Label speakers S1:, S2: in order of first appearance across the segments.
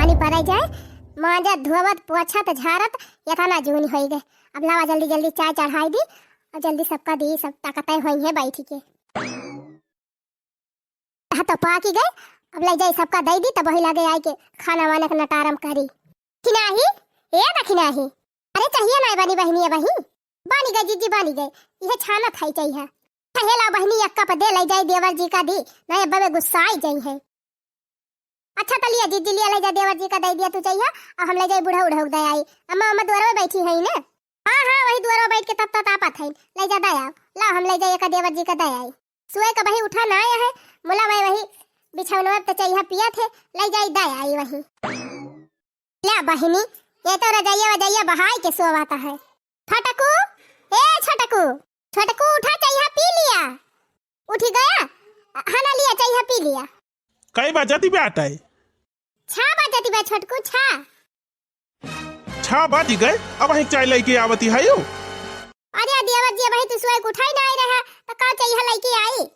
S1: पानी पड़ाई जाए, मांजा धोवत पोछत झारत यथाना जून हो गए। अब लावा जल्दी जल्दी चाय चढ़ाई दी और जल्दी सबका दी, सब ताकतें हुई है बैठी के। तो पाकी गए, अब ले जाई सबका दे दी, तब वही लगे आई के खाना वाना का नटारम करी। खिनाही ए ना खिनाही, अरे चाहिए ना बनी बहनी बही बानी गई जीजी बानी गई, यह छाना खाई चाहिए। कहेला बहनी अक्का पर दे ले जाई देवर जी का दी, नहीं अब्बा में गुस्सा आई जाई है। अच्छा तो लिया जीजी लिया ले जा देवर जी का दे दिया तू चाहिए, और हम ले जाए बूढ़ा उड़ा दे आई। अम्मा अम्मा द्वारा में बैठी है ना, हाँ हाँ वही द्वारा बैठ के तब तक आपत है, ले जा दया ला हम ले जाए का देवर जी का दे आई। सुए का वही उठा ना आया है, मुला भाई वही बिछौना तो चाहिए पिया थे, ले जाई दे आई वही। ला बहनी ये तो रजाइया वजाइया बहाई के सोवाता है। छटकू ए छटकू छटकू उठा चाहिए पी लिया, उठी गया खाना लिया चाहिए पी लिया।
S2: कई बजाती बेटा है?
S1: छा बजाती बे छटकू छा।
S2: छा बाजी गए, अब वही चाय लेके आवती है यो।
S1: अरे देवर जी भाई तू सोए उठाई ना आई रहा तो का चाहिए लेके आई।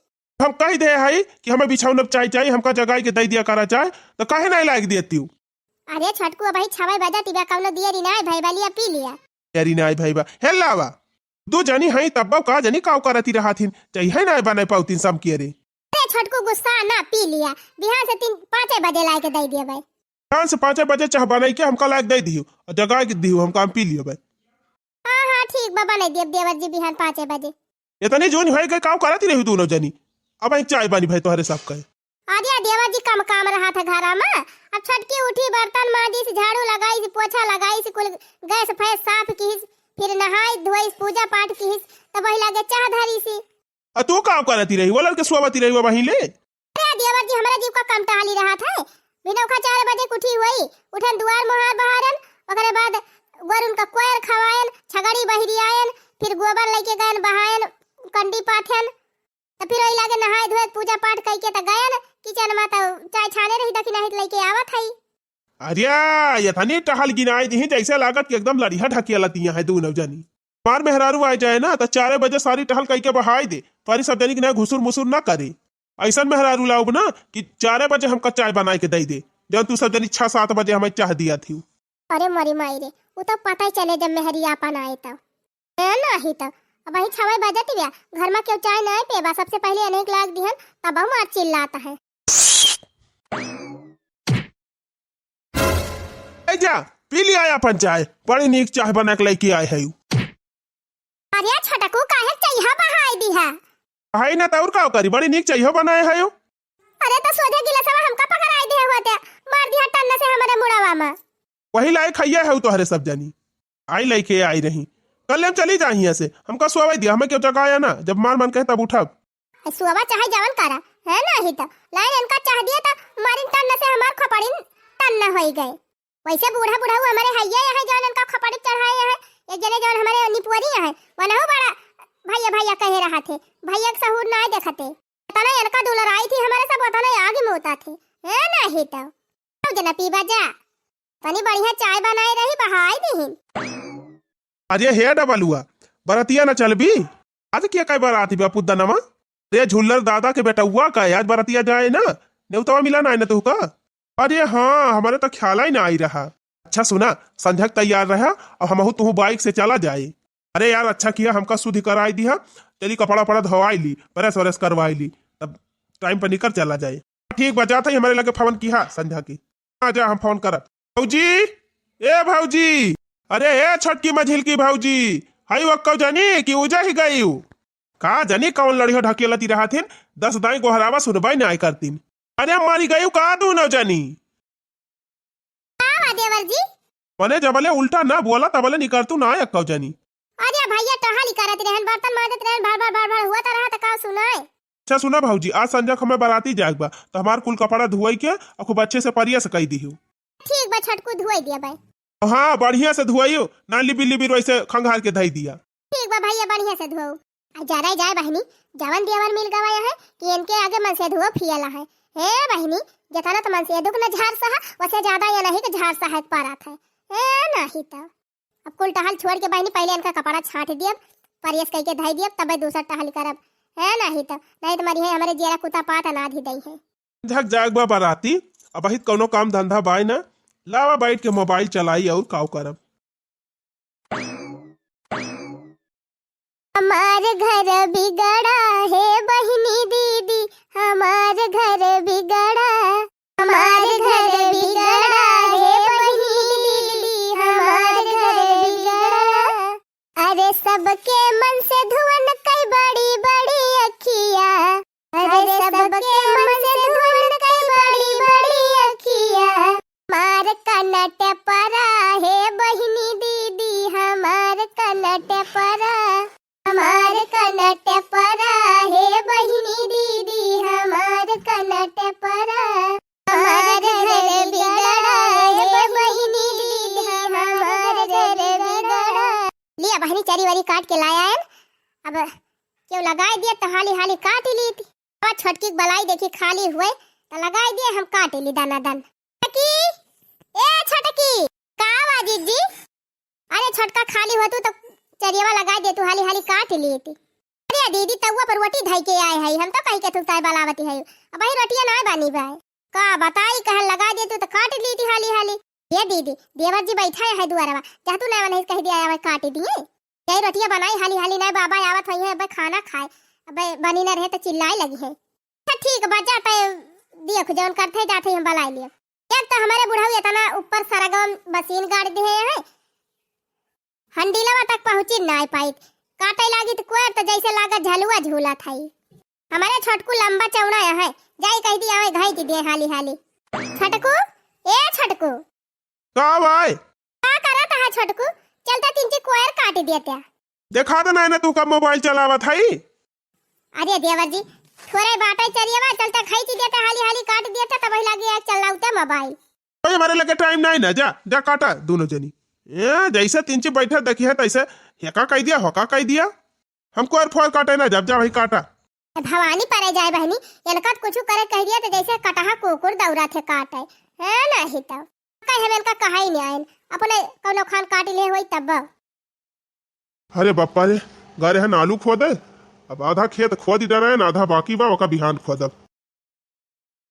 S2: हम कह दे है कि हमें बिछौना चाय चाहिए, हमका जगाई के दे दिया करा चाय, तो काहे नहीं लायक देती हूँ।
S1: अरे छटकू भाई छावे बजाती बे कौनो दिया री ना भाई वालिया पी लिया।
S2: यारी नाई भाई बा हेलावा दो जनी हई तब का जनी काव करती रहा थीन, चाहिए ना बना पाउतीन सम के रे।
S1: अरे छटकू गुस्सा ना पी लिया, बिहार से 3-5 बजे ला के दे दिया भाई।
S2: शाम से 5 बजे चाह बनाई के हमका लायक दे दियो और जगा के दियो, हमका हम पी लियो भाई।
S1: हां हां ठीक बाबा नहीं दिया देवर जी बिहान 5 बजे।
S2: इतनी जोन होई के काव करती रही दोनों जनी, अब एक चाय बनी भाई तोहरे सब कहे।
S1: अरे देवर जी कम काम रहा था घर में, अब छटकी उठी बर्तन माजी से झाड़ू लगाई से पोछा लगाई से कुल गैस फैस साफ की, फिर नहाई धोई पूजा पाठ की, तब वही लगे चाह धरी सी।
S2: आ तू काम करती रही बोलल के सोवती रही वहीं ले।
S1: अरे देवर जी हमारा जीव का काम टहाली रहा था, बिनौखा 4 बजे उठी हुई, उठन दुआर मोहार बहारन, ओकरे बाद गोरुन का कोयर खवायन, छगड़ी बहिरी आयन, फिर गोबर लेके गयन बहायन कंडी पाथन, तो फिर वही लगे नहाए धोए पूजा पाठ करके तो गयन किचन में, तो चाय छाने रही दखी नहीं लेके आवत है।
S2: अरे ये थानी टहल गिनाई दी जैसे लागत कि एकदम लड़िया ढकिया लतियां है दोनों जनी। मार मेहरारू आ जाए ना तो 4 बजे सारी टहल कई के बहाई दे, तुम्हारी सब जनी के घुसुर मुसुर ना करे। ऐसा मेहरारू लाओ ना कि 4 बजे हमका चाय बना के दे दे, जब तू सब जनी 6-7 बजे हमें चाह दिया थी।
S1: अरे मरी माई रे, वो तो पता ही चले जब मेहरी आपन आए तब ना ही तब। अब वही 6 बजे तिया घर में क्यों चाय नहीं पेबा, सबसे पहले अनेक लाग दिहन तब हम आज चिल्लाता है।
S2: जा पी लिया अपन चाय, बड़ी नीक चाय बना के लेके आए है।
S1: अरे छटकू काहे चाहिए बहाई दी है?
S2: हाय ना तौर का करी, बड़ी नीक चाहिए बनाए है यो।
S1: अरे तो सोझे गिलासवा हमका पकड़ाई दे होते, मार दिया टन्ना से हमारे मुड़ावा में।
S2: वही लाए खैया है तोहरे सब जनी, आई लेके आई रही। कल हम चली जा यहाँ से, हमका सोवा दिया, हमें क्यों जगाया ना, जब मार मन कहे तब उठब।
S1: सोवा चाहे जवन करा है ना ही तो लाइन इनका चाह दिया था, मारिन टन्ना से हमार खपड़िन टन्ना हो गए। वैसे बूढ़ा बूढ़ा हमारे हैया है जौन इनका खपड़ी चढ़ाए है, एक जने जौन हमारे निपुरी है वनहु बड़ा भैया भैया कह रहा थे, भैया के सहूर ना देखते तना इनका दुलर आई थी हमारे सब तना आगे में होता थे है ना ही तो जना पीबा जा तनी बढ़िया चाय बनाई रही बहाई नहीं।
S2: अरे हे डबलुआ बरतिया ना चलबी, आज क्या कई बाराती बापू दनमा रे झुल्लर दादा के बेटा हुआ का आज बरतिया जाए ना, नेवतावा मिला ना तू का। अरे हाँ हमारे तो ख्याल ही ना आई रहा। अच्छा सुना संध्या तैयार रहा और हम तू बाइक से चला जाए। अरे यार अच्छा किया हमका शुद्ध कराई दिया, चली कपड़ा पड़ा धोवाई ली, ब्रश व्रश करवाई ली, तब टाइम पर निकल चला जाए। ठीक बजा था हमारे लगे फोन किया संध्या की, आ जा हम फोन कर। भौजी ए भौजी, अरे ए छटकी मझिल की भौजी हई वक्कौ जानी कि उजा ही गई का जानी कौन लड़ियो ढकेलती रहा थी, 10 दाई गोहरावा सुनबाई ना आय करतीन। अरे मारी गई का दू न जानी
S1: देवर जी
S2: मने जबले उल्टा ना बोला तबले निकलतू ना अक्कौ जानी।
S1: अरे भैया टहाली करत रहन बर्तन माजत रहन बार हुआ त रहा त का सुनाए।
S2: अच्छा सुना भौजी आज संध्या हमें बाराती जाएगा तो हमार कुल कपड़ा धुआई के और खूब अच्छे से परिया से कही दी।
S1: ठीक बा छटकू धुआई दिया भाई।
S2: हाँ बढ़िया से धुआइयो ना लिबी लिबी वैसे खंगाल के धई दिया।
S1: ठीक बा भैया बढ़िया से धुओ, जरा जाए बहनी जवन देवर मिल गवाया है कि इनके आगे मन से धुओ फियला है। हे बहनी जतना तो मन से दुख न झाड़ सहा वैसे ज्यादा ये नहीं कि झाड़ सहा पारात है नहीं तो अब कुल टहल छोड़ के बहनी पहले इनका कपड़ा छाट दिया परियस कह के धई दिया तब दूसरा टहल करब है नहीं तो मरी है हमारे जेरा कुत्ता पात अनाध ही दई है।
S2: झक जाग बा बाराती अब हित कोनो काम धंधा बाय ना लावा बैठ के मोबाइल चलाई और काव करब।
S1: हमार घर बिगड़ा है बहिनी दीदी, हमार घर बिगड़ा, हमार घर बिगड़ा है बहिनी दीदी, हमार घर बिगड़ा। अरे सबके मन से धुआं कई बड़ी बड़ी अखिया, अरे सबके मन से धुआं कई बड़ी बड़ी अखिया। हमार कनट परा है बहिनी दीदी, हमार कनट परा, हमार कनट परा है बहिनी दीदी, हमार कनट परा। हमार घर बिगड़ा है बहिनी दीदी, हमार घर बिगड़ा। लिया बहनी चरी वरी काट के लाया है। अब क्यों लगाई दिया तो हाली हाली काट ही ली थी। अब छोटकी बलाई देखी खाली हुए तो लगाई दिए, हम काट ली दाना दान। छटकी ए छटकी का आवाज जी? अरे छोटका खाली हो तो चरियावा लगा दे, तू हाली हाली काट ली थी। अरे दीदी तउआ पर रोटी धई के आए है, हम तो कहीं के तुताई बलावती है। अब भाई रोटियां ना बानी भाई का बताई कह लगा दे, तू तो काट ली थी हाली हाली। ये दीदी देवर जी बैठा है दुआरवा, जा तू ना नहीं कह दिया है काट दिए। यही रोटियां बनाई हाली हाली ना, बाबा आवत है अब खाना खाए, अब बनी ना रहे तो चिल्लाए लगी है। ठीक बजा पे दियो जौन करते जाते हम बलाई लियो। यार तो हमारे बुढ़ाऊ इतना ऊपर सरगम मशीन गाड़ दिए है, हंडीलवा तक पहुंची ना पाई। काटे लागी तो कोर तो जैसे लागा झलुआ झूला था। हमारे छोटकू लंबा चौड़ा है, जाई कह दिया है घाई दिए हाली हाली। छटकू ए छटकू
S2: का भाई
S1: का करत है छोटकू? चलता तीन ची कोयर काट दिया त्या।
S2: देखा तो ना तू कब मोबाइल चलावत है।
S1: अरे देवर जी थोड़े बाटे चरिएवा, चलता खाई ची देता हाली हाली काट दिया था, तब लगी आज चलाउते मोबाइल।
S2: भाई हमारे लगे टाइम नहीं ना, जा जा काटा दोनों जनी। जैसे तीन ची बैठे देखी है तैसे हेका कह दिया होका कह दिया। हमको और फोन काटे ना, जब जा भाई काटा।
S1: भवानी परे जाए बहनी, इनका कुछ करे कह दिया तो जैसे कटहा कुकुर दौरा थे काटे है ना ही तब कहे हम इनका कहा ही नहीं आयन अपने कोनो खान काट ले होई तब।
S2: अरे बापा रे गारे हन आलू खोदे, अब आधा खेत खोद डरा है, आधा बाकी बा ओका बिहान खोदब।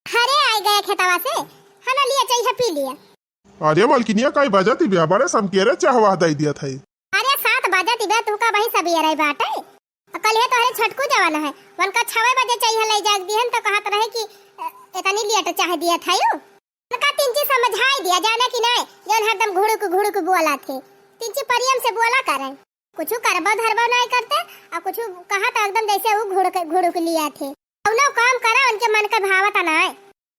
S1: अरे आई गए खेतवा से हना लिया चाहिए पी लिया।
S2: अरे मालकिनिया काई बजाती बिया बड़े समकेरे चाहवा दई दिया था।
S1: अरे 7 बजे तिबे तू का वही सब ये रही बाटे। कल है तो हरे छटकू जवाना है, वन का 6 बजे चाहिए ले जाग दिहन तो कहत रहे कि इतनी लेट चाह दिया था यू। उनका तीन चीज समझाई दिया जाने की नहीं, जौन हरदम घुड़ुक बोला थे। तीन चीज परियम से बोला करे, कुछ करबो धरबो नहीं करते और कुछ कहा तो एकदम जैसे वो घुड़ुक लिया थे। कौनो काम करा उनके मन का भावता ना है।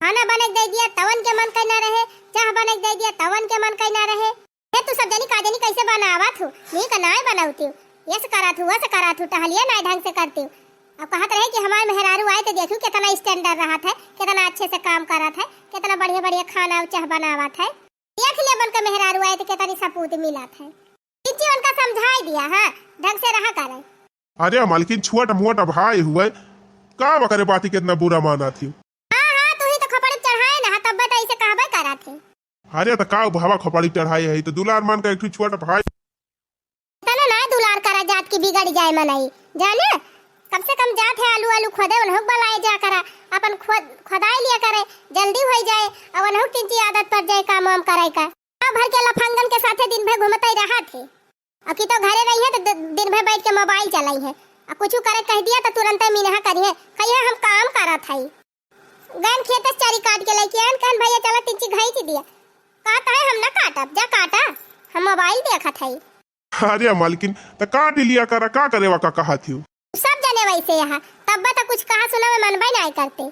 S1: खाना बने दे दिया तवन के मन कहीं ना रहे, चाह बने दे दिया तवन के मन कहीं ना रहे। हे तू सब जनी काजनी कैसे बनावत हूँ? नहीं का नाय बनावती हूँ, ये से करा थू वह से करा थू, टहलिया ना ढंग से करती हूँ। अब कहत रहे कि हमारे मेहरारू आए तो देखू कितना स्टैंडर्ड रहा था, कितना अच्छे से काम करा था, कितना बढ़िया बढ़िया खाना चाह बनावा था। देख लिया बन का मेहरारू आए तो कितनी सपूत मिला था। इसी उनका समझाई दिया है ढंग से रहा करे।
S2: अरे मालकिन छुआट मुआट भाई हुए का बकरे बाती कितना बुरा माना थी।
S1: हां तू ही तो खपड़ चढ़ाए ना, तब बता ऐसे कहबे करा थे।
S2: अरे तो का भावा खपड़ी चढ़ाई है तो दुलार मान का एक छुआट भाई
S1: तना ना दुलार करा जात की बिगड़ जाए मनाई जाने। कम से कम जात है आलू आलू खोदे उन्हों बलाए जा करा, अपन खोदाई लिया करे जल्दी हो जाए और उन्हों तीन चीज आदत पड़ जाए काम वाम करे का। भर के लफंगन के साथे दिन भर घूमते ही रहा थे। अब की तो घरे रही है तो दिन भर बैठ के मोबाइल चलाई है। अब कुछ करे कह दिया तो तुरंत मिनहा करिए कहिए हम काम करा था। गन खेत चारी काट के लेके आन कहन भैया चला तीन चीज घाई दिया। कहता है हम ना काटब, जा काटा हम मोबाइल देखा था।
S2: अरे मालकिन तो काट लिया करा, का करेवा का कहा थी
S1: सब जने वैसे यहाँ तब तो कुछ कहा सुना में मनबे नहीं करते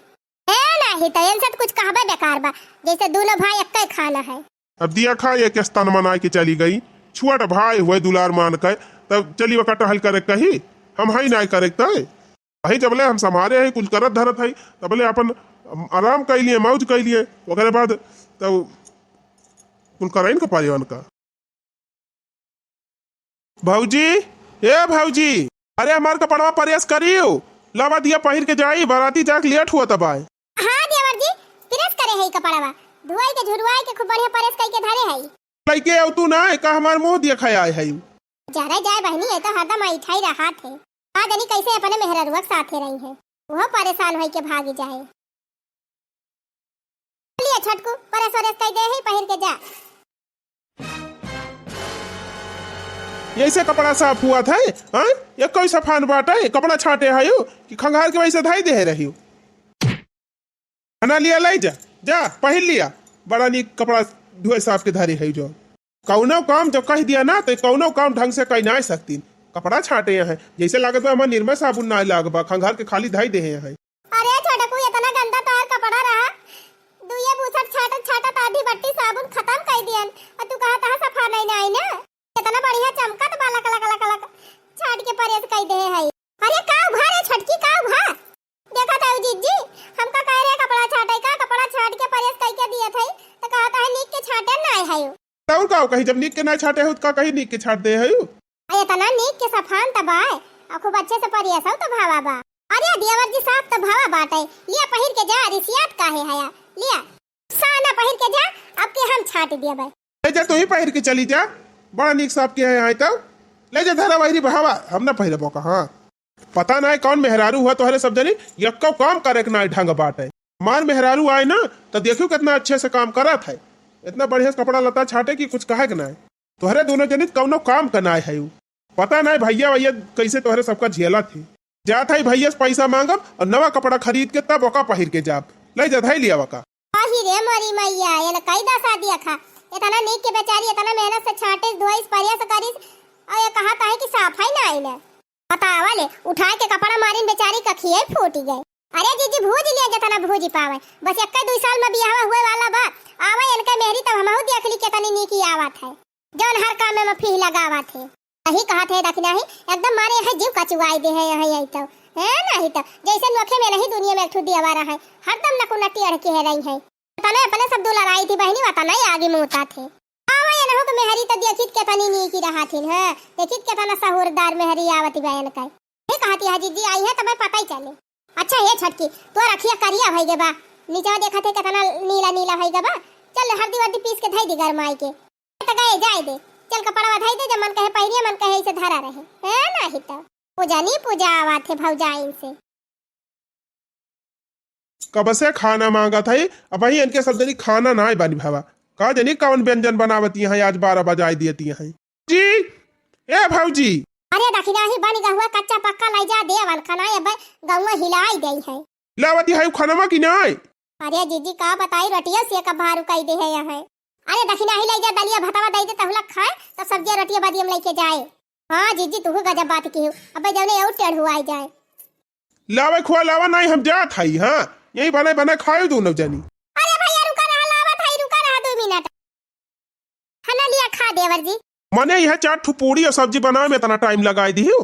S1: है नहीं तो इनसे कुछ कहबे बेकार बा, जैसे दोनों भाई एक ही खाना है।
S2: अब दिया खा एक स्तन मना के चली गई, छुआट भाई हुए दुलार मान के तब चली वका टहल करे कही हम हाई नहीं करे वही जबले हम समारे है कुछ करत धरत है तबले अपन आराम कर लिए मौज कर लिए ओकरे बाद तब कुल कराइन का पारिवान का। भौजी ए भौजी अरे हमार कपड़वा प्रेस करियो, लावा दिया पहिर के जाई बाराती जाक लेट हुआ तब आए।
S1: हां देवर जी प्रेस करे है कपड़वा, धोई के झुरवाई के खूब बढ़िया प्रेस करके धरे है।
S2: लइके आउ तू ना का हमार मुंह दिया खाया है
S1: जरा जाए बहनी है तो हरदम ऐठा ही रहा थे। आ जनी कैसे अपने मेहररुआ साथे रही है, वो परेशान होई के भागी जाए। चलिए छटकू प्रेस वरेस कर दे है पहिर के जा।
S2: ऐसे कपड़ा साफ हुआ था हाँ? ये कोई सफान बाटे कपड़ा छाटे है कि खंगार के वैसे धाई दे रही बना लिया लाई जा जा पहन लिया बड़ा नीक कपड़ा धोए साफ के धारी है जो कौनो काम जब कह दिया ना तो कौनो काम ढंग से कह ना सकती कपड़ा छाटे हैं जैसे लागत बा हमारे निर्मल साबुन ना लागबा खंगार के खाली धाई दे हैं
S1: अरे छोटा को इतना गंदा तार कपड़ा रहा दुए बुसट छाटत छाटत आधी बट्टी साबुन खत्म कर दियन और तू कहा था सफा नहीं ना आई ना इतना बढ़िया चमकत बाला कला कला कला छाट के परेस कर दे है अरे का उघा रे छटकी का उघा देखा था जीजी हमका कह रहे कपड़ा छाटे का कपड़ा छाट के परेस कर के दिए थे तो कहता है नीक के छाटे ना है
S2: तब का कहीं जब नीक के ना छाटे हो तो कहीं नीक के छाट दे है
S1: अरे तना नीक के सफान तबाय और खूब अच्छे से परेस तो भावा बा अरे देवर जी साहब तो भावा बाटे लिया पहिर के जा रिसियात काहे हया लिया साना पहिर के जा अब के हम छाट दिया भाई
S2: ले जा तू ही पहिर के चली जा बड़ा नीक साहब के है तो ले जा धारा वही भावा हम ना पहिरे बोका हाँ पता ना है कौन मेहरारू हुआ तोहरे सब जनी यक्को काम करे के ना ढंग बाटे मार मेहरारू आए ना तो देखो कितना अच्छे से काम करा था इतना बढ़िया कपड़ा लता छाटे की कुछ कहे ना तोहरे दोनों जनित कौनो काम करना है पता नहीं भैया भैया कैसे तोहरे सबका झेला थी जात है भैया से पैसा मांगब और नवा कपड़ा खरीद के तब ओका पहिर के जाब ले जा धाई लिया वका
S1: आही रे मरी मैया ये न कई दा शादी खा इतना नीक के बेचारी इतना मेहनत से छाटे धोइस परिया करी और ये कहा है कि सफाई ना आई ना पता वाले उठा के कपड़ा मारिन बेचारी का खिए फूट गए अरे जीजी भूज लिया जतना भूज पावे बस 1-2 साल में बियाह हुए वाला बा आवे इनका मेहरी तब हमहु देख ली कितनी नीकी आवत है जौन हर काम में फी लगावा थे यही कहा थे दखना ही एकदम मारे है जीव कचुआई दे है यही तो है नहीं तो जैसे नोखे में नहीं दुनिया में एक ठुडी आवा रहा है हरदम नकुनटी अड़के है रही है तने अपने सब दूल्हा आई थी बहनी बता नहीं आगे मुंहता थे आवा ये न हो कि मेहरी तो देखित के तनी नीकी रहा थी है देखित के तना सहुरदार मेहरी आवती बहन का ये कहती है जीजी आई है तब पता ही चले अच्छा ये छटकी तो रखिया करिया भई गे बा नीचे देखा थे कितना नीला नीला भई गे बा चल हल्दी वर्दी पीस के धई दी गरमाई के त गए जाए दे चल कपड़ा धई दे जब मन कहे पहिरिया मन कहे इसे धरा रहे है नहीं तो पूजा नहीं पूजा आवा थे भौजाइन से
S2: कब से खाना मांगा था अब वही इनके सब जनी खाना ना बनी भावा का जनी कौन व्यंजन बनावती है आज 12 बजाई देती है जी ए भौजी
S1: अरे दखिना ही बन गहुआ कच्चा पक्का लाई जा देवन खाना ये गहुआ हिलाई गई है
S2: लावती है खाना में कि नहीं
S1: अरे जीजी का बताई रोटिया से का भारू कई दे है यहाँ अरे दखिना ही लाई जा दलिया भतावा दई दे तहुला खाए तो सब्जी रोटिया बदियम लेके जाए हां जीजी तू गजब बात की हो अबे जौने और टेढ़ हुआ जाए
S2: लावे खुआ लावा नहीं हम जात हई हां यही बने बने खाए दोनों जनी
S1: अरे भैया रुका रहा लावा थाई रुका रहा 2 मिनट खाना लिया खा देवर जी
S2: मने यह 4 ठो पूरी और सब्जी बनावे में इतना टाइम लगाई दी हो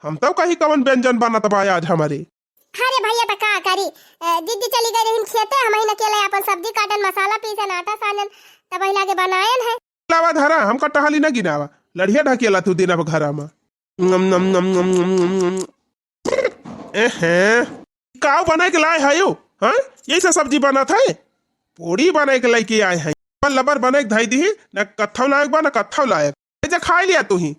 S2: हम तो कहीं कवन व्यंजन बनत बा आज हमारे
S1: अरे भैया तो का करी दीदी चली गई रही खेते हम ही अकेले अपन सब्जी काटन मसाला पीसन आटा सानन तब ही लागे बनायन है
S2: लावा धरा हमका टहली न गिनावा लड़िया ढकेला तू दिन अब घरा में नम नम नम नम नम नम एहे काव बना के लाए है यो हां यही से सब्जी बना था पूरी बना के लेके आए हैं लबर बने धाई दी न कत्थव लायक बा न कत्थव लायक जा खा लिया तू ही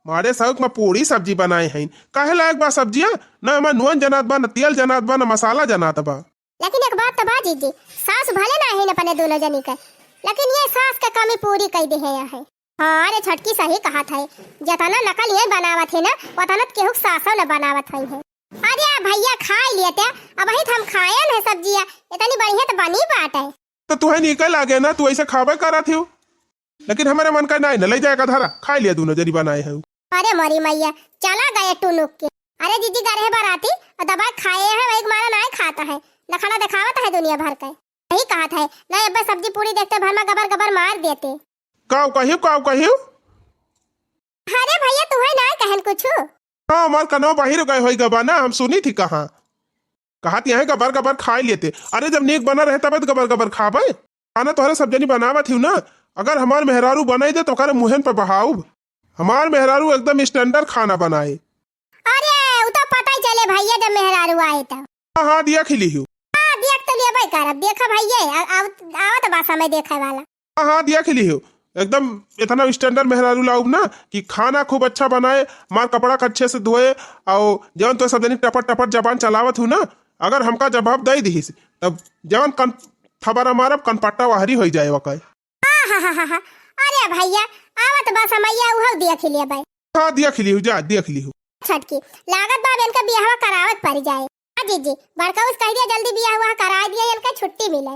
S2: मारे सौक में पूरी सब्जी बनाए हैं काहे लायक बा सब्जियां न में नून जनात बा न तेल जनात बा न मसाला जनात बा
S1: लेकिन एक बात तो बा जीजी सास भले ना है न अपने दोनों जनी का लेकिन ये सास का कमी पूरी कर दे है हां अरे छटकी सही कहा था जतना नकल ये बनावत है ना वतना केहू सासो न बनावत है अरे भैया खा लेते अब ही हम खायन है सब्जियां इतनी बढ़िया तो बनी बात है
S2: तो तुहे निकल आगे ना तू ऐसे खावे करा थी लेकिन हमारे मन का नहीं न ले जाएगा धारा खा लिया दोनों जरी बनाए हैं
S1: अरे मरी मैया चला गए टुनुक के अरे दीदी गरे बाराती और दबा खाए हैं वही मारा नहीं खाता है न खाना दिखावत है दुनिया भर का यही कहा था नहीं अब सब्जी पूरी देखते भर में गबर गबर मार देते
S2: काव कहियो
S1: अरे भैया तू है ना कहन कुछ
S2: हां मार कनो बाहर गए होई गबा ना हम सुनी थी कहां कहती है गबर गबर खा लेते अरे जब नेक बना रहता बस गबर गबर खाबे खाना तोहरे सब जनी बनावत ही ना अगर हमार मेहरारू बनाई दे तो करे मुहन पर बहाऊ हमार मेहरारू एकदम स्टैंडर्ड खाना बनाए
S1: अरे वो तो पता ही चले भैया जब मेहरारू आए तो
S2: हां दिया खिली हूं
S1: हां दिया तो ले भाई करब देखा भैया आवत भाषा में देखे वाला
S2: हां दिया खिली हूं एकदम इतना स्टैंडर्ड मेहरारू लाऊब ना कि खाना खूब अच्छा बनाए मार कपड़ा अच्छे से धोए और जवन तो सब जनी टपट टपट जबान चलावत हूं ना अगर हमका जवाब दे दी तब जवन थबरा मारब कनपट्टा वाहरी हो जाए वका
S1: अरे भैया आवत बस मैया उहल दिया खिलिए भाई
S2: हाँ देख ली हूँ, जा देख ली हूँ।
S1: छटकी लागत बा इनका बियाह करावत पड़ जाए। जीजी बड़का उस कह दिया जल्दी बियाह हुआ करा दिया, इनका छुट्टी मिले,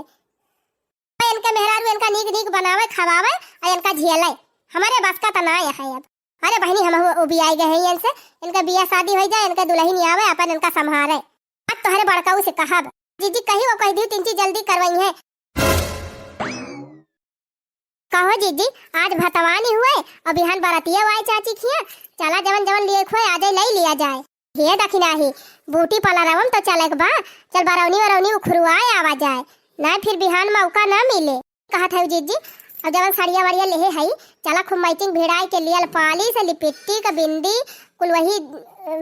S1: इनके मेहरारू इनका नीक नीक बनावे खवावे और इनका झेले। हमारे बस का तना है अब। अरे बहनी हम वो भी आई गए हैं इनसे, इनका बियाह शादी हो जाए, इनका दुल्हन आवे अपन इनका संभाले। अब तुम्हारे बड़काऊ से कहा जीजी कही वो कह दी तीन चीज जल्दी करवाई है। कहो जीजी आज भतवानी हुए और बिहान बरातिया वाई चाची खिया, चला जवन जवन लिए खोए आज ले लिया जाए। ये दखिना ही बूटी पला रवम तो चले बा, चल बरौनी वरौनी उखरुआए आवा जाए, ना फिर बिहान मौका ना मिले। कहा था जीजी अब जवन साड़िया वाड़िया लेहे हई, चला खूब मैचिंग भिड़ाई के लिए पालिश लिपस्टिक का बिंदी कुल वही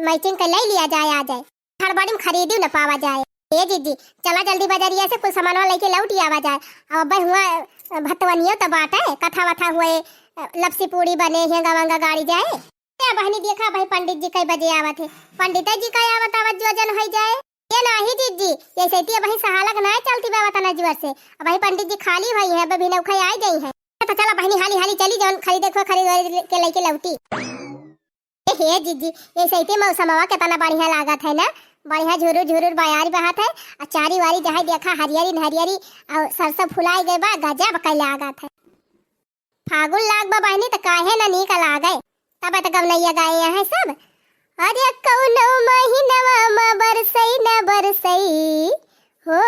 S1: मैचिंग के ले लिया जाए आ जाए, हड़बड़ी में खरीदी न पावा जाए। ये जीजी चला जल्दी बाजारिया से कुछ सामान लेके लौट आवा जाए। अब हुआ भतवनियो तो बाटे कथा वथा हुए, लपसी पूड़ी बने हेंगा वंगा गाड़ी जाए। क्या बहनी देखा भाई पंडित जी कई बजे आवत है, पंडित जी कई आवत आवत जोजन हो जाए। ये नाही जीजी ये सैती भाई सहालक ना चलती बाबा तना जुआ से, अब भाई पंडित जी खाली भाई है अभी नौखा आई गई है। तो चला बहनी हाली हाली चली जौन खरीदे खो खरीद के लेके लौटी। हे जीजी ये सैती मौसमवा कितना बढ़िया लागत है ना, बढ़िया झुरुर झुरुर बयारी बहात है और चारी वारी जहाँ देखा हरियरी हरियरी और सरसों फुलाई गए बा गजब कई लागत है। फागुन लाग बा बहनी तो काहे ना नीक लागे, तब तक गवनैया गाए हैं सब। अरे कौनो महीनवा में बरसई न बरसई हो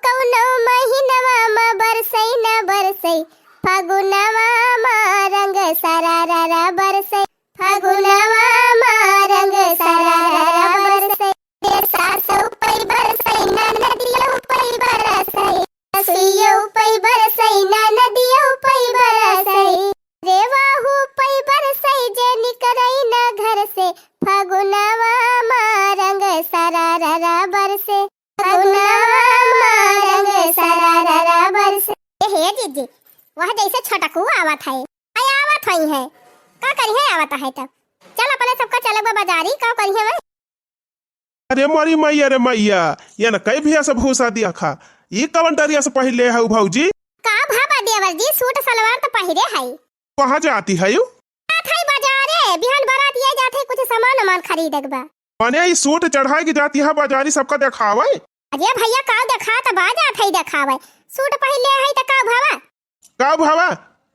S1: कौनो महीनवा में बरसई न बरसई, फागुनवा में रंग सरारा बरसई, फागुनवा में रंग सरारा बरसई, सासौ पई बरसई न नदियों पई बरसई, सुइयों पई बरसई न नदियों पई बरसई, रेवाहू पई बरसई जे निकरई न घर से, फागुनवा में रंग सरारा बरसे, फागुनवा में रंग सरारा बरसे। हे जीजी वह जैसे छटकू आवत है, आई आवत हई है का करी है आवत है तब चल अपने सबका चले बाजारी का करी है।
S2: अरे मारी मैया रे मैया, ये न कई भी सब भूसा दिया खा, ये कवन डरिया से पहले है भौजी
S1: का भाबा देवर जी सूट सलवार तो पहिरे है।
S2: कहाँ जाती है यू?
S1: थाई बाजारे बिहान बारात ये जाते कुछ सामान वामान खरीदक बा।
S2: माने ये सूट चढ़ाई की जाती है बाजारी सबका दिखावे।
S1: अरे भैया का देखा त बाजा थई दिखावे, सूट पहले है त का भावा
S2: का भावा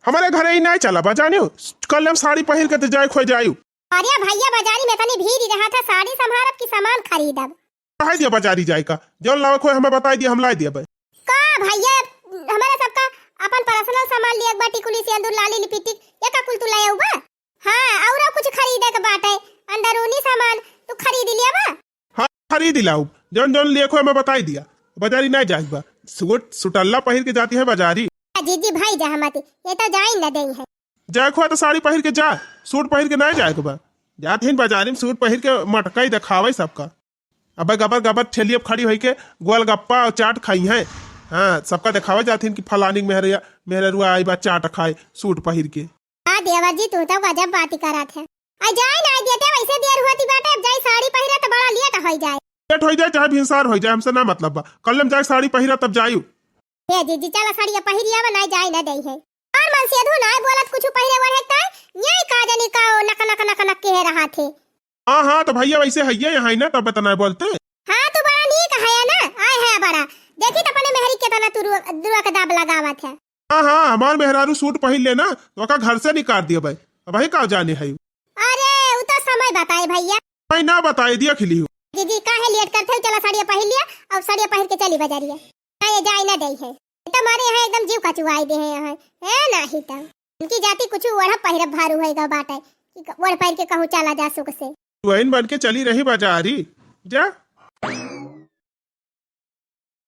S2: हमारे घरे ही नहीं चला बजाने, कल हम साड़ी पहन के तो जाए खो जायू।
S1: अरे भैया बाजारी में तनी भीड़ रहा था, साड़ी संभारब की सामान खरीदब।
S2: कहा दिया बाजारी जाए का जौन लावे खोए हमें बताई दिया हम लाई दिया भाई।
S1: का भैया हमारे सबका अपन पर्सनल सामान लिया बा, टिकुली सिंदूर लाली लिपस्टिक ये का कुल तू लाया बा। हां और कुछ खरीदे के बाटे अंदरूनी सामान तू खरीद लिया बा।
S2: हां खरीद लाऊ जौन जौन लिए खोए हमें बताई दिया, बाजारी नहीं जाए बा। सूट सुटल्ला पहन के जाती है बाजारी।
S1: जीजी भाई जा हमती ये तो जाई न देई है,
S2: जाए खोए तो साड़ी पहन के जा, सूट पहन के नहीं जाए के बा। जाते हैं बाजारी में सूट पहन के मटकाई दिखावे सबका। अब गबर गबर ठेलिए खड़ी होई के गोलगप्पा और चाट खाई है। हाँ सबका दिखावा जाती है कि फलानी मेहरुआ आई बा चाट खाए सूट पहन के।
S1: हां देवर जी तू तो गजब बात करत है। आ जाए ना देते वैसे देर होती बाटे, अब जाई साड़ी पहिरा तो बड़ा लेट हो जाए,
S2: लेट हो जाए चाहे भिनसार हो जाए हमसे ना मतलब बा। कल हम जाए साड़ी पहिरा तब जायू।
S1: हे जीजी चला साड़ी पहिरिया बना जाए ना देई है और मन से धु ना बोलत कुछ पहिरे वढ़े ता यही का जानी का नक नक नक नक के रहा थे।
S2: हाँ तो भैया वैसे है यहाँ ना तब बता बोलते।
S1: हाँ तू बड़ा नीक है ना, आए है बड़ा देखी तो अपने मेहरी के तना दुआ का दाब लगावत है।
S2: हाँ हमार मेहरारू सूट पहन लेना तो का घर से निकाल दिया भाई, भाई का जाने है।
S1: अरे वो तो समय बताए भैया,
S2: मैं ना बताए दिया खिली हूँ।
S1: दीदी काहे लेट करते हो, चला साड़िया पहन लिया अब साड़िया पहन के चली बाजारिया। ये जाए ना दई है तो हमारे यहाँ एकदम जीव कचुआई दे है यहाँ है ना ही तो उनकी जाति कुछ वढ़ पहिरब भारू होएगा बाटे वढ़ पहिर के कहूँ चला जा सुख से।
S2: वहीन बन के चली रही बाजारी जा।